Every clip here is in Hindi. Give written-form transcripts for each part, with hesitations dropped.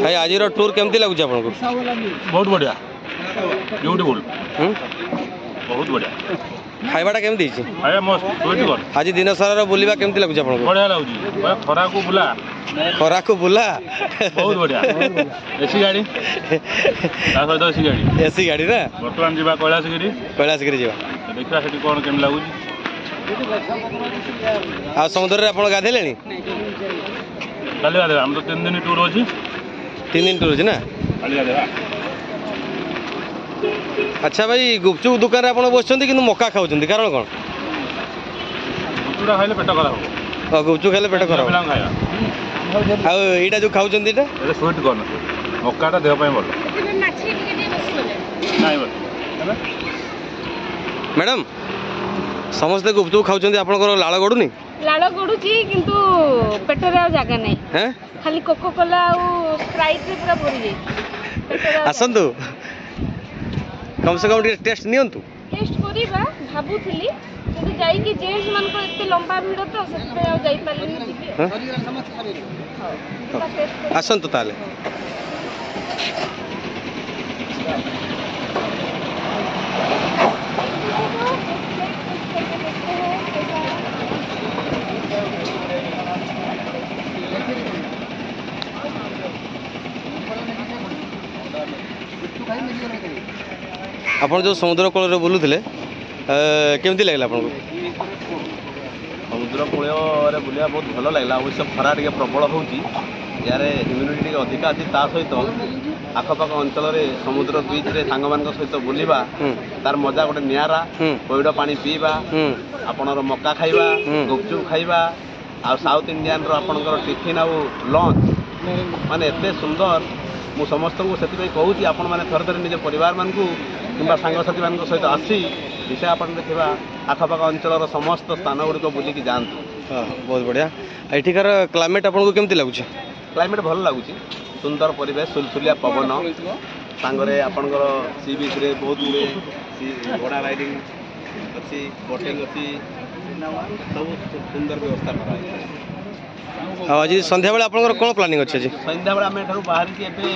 भाई आज टूर केमती लगुच आपको? बहुत बढ़िया, ब्यूटीफुल, बहुत बढ़िया। खाइबाटा केमती खाया मस्त, स्वीट। आज दिन सारा बुलवा केमती लगुच आपको? बढ़िया लगुच, खरा को बुला, खरा को बुला बहुत बढ़िया। एसी गाड़ी, ता सहित एसी गाड़ी, एसी गाड़ी ना बर्तमान जीवा कैलाशगिरी जीवा, देखा सेठी कोन केम लगुच। आ समुद्र रे आपण गाधेलेनी? काली गाधे, हम तो 3 दिन टूर होची। 3 दिन टूर होची ना? काली गाधे। अच्छा भाई, गुपचुप दुकान आप बसुँच कि मका खाऊँ कारण कौन? गुपचुपा खाइले पेट खराब हो। गुपचुप खाइले पेट खराब आईटा जो खाऊँ स्वीट कॉर्न मकाटा देह भल। मैडम समस्ते गुपचुप खाऊँ आपंकर लाल गड़ुनी? लाल गड़ुची किंतु पेटर जगह नहीं हैं खाली कोको कोला और स्प्राइट रे पूरा भरी जाई। आसंतु कम से कम टेस्ट नियंतु। टेस्ट करिबा भाबुथिली किंतु जाई कि जेंट्स मान को एते लंबा भीड़ तो सेते आ जाई पालिनी दिबे। आसंतु ताले आपण जो समुद्र कूल बुलूले केमती लगला आपको? समुद्र कूल बुलिया बहुत भल लगला। अवश्य खरा टे प्रबल होची, यार ह्यूमिडिटी टे अधिका अच्छी, ता सहित आखपाख अंचल समुद्र बीच रे सांग मान सहित बुलवा तार मजा गोटे नियारा। पैड़ पानी पीवा, आपणर मका खाइबा, गुपचुप खाइबा, आ साउथ इंडियन आपणकर टिफिन आउ लंच माने एते सुंदर। मु समस्त को से कहूँ आपण मैंने थर थर निज परिवार मान कि सांगसाथी मान सहित आसी विशाखापट्टनम थिबा आखपाख अंचल समस्त स्थान गुड़िक बुलिकी जातु। बहुत बढ़िया। एठिकार क्लाइमेट आपको केमती लगुच? क्लाइमेट भल लगुच, सुंदर परिवेश, सुलसुलिया पवन सांगरे आपणकर सी बीच रे बहुत गुड़े घोड़ा राइडिंग अच्छी, बोटिंग अच्छी, सब सुंदर व्यवस्था कराई। आज संध्या बेला आपनकर कोन प्लानिंग अछि? संध्या बेला आमे एठारु बाहर कि एबे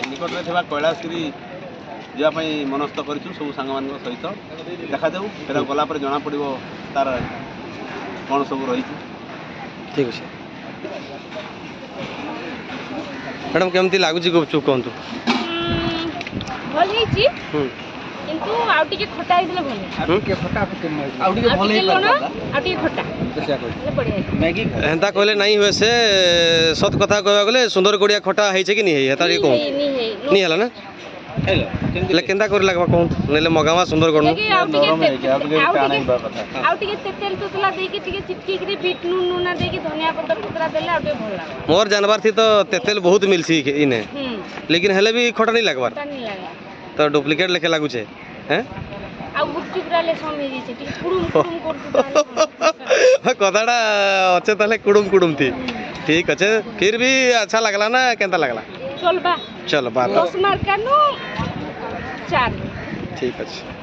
निकट रे थिबा कैलाशगिरी जा पई मनस्थ करिछु सब संग मान सहित। देखा जाऊ फेर गला पर जना पड़िबो तार कोन सब रही। ठीक अछि मैडम, केमती लागुची गुपचुप कहंतु? भल हेची किंतु आउटी खटा हेतले भल। आउटी खटा आउटी भल हे आउटी खटा बढ़िया मैगी हेंता कहले नहीं हुए से सत कथा कहबा गले सुंदर कोडिया खटा है कि नहीं है हेता को नहीं हला ना हेलो केंता कर लागबा कहू नेले मगावा सुंदर करनु आउटी तेल तोतला दे के चिटकी के बीट नून नूना दे के धनिया पत्तर टुकड़ा देले आउटी भल लाग। मोर जानवर थी तो तेल बहुत मिलसी इने, लेकिन हेले भी खटा नहीं लागबार तो डुप्लीकेट लेके लागू छे हैं आ गुपचुप राले समी जे टी कुडुम कुडुम करतु कथाटा अच्छे ताले कुडुम कुडुम थी। ठीक अच्छे, फिर भी अच्छा लगला ना? केंता लगला? चलबा 10 मार्क 4। ठीक अच्छे।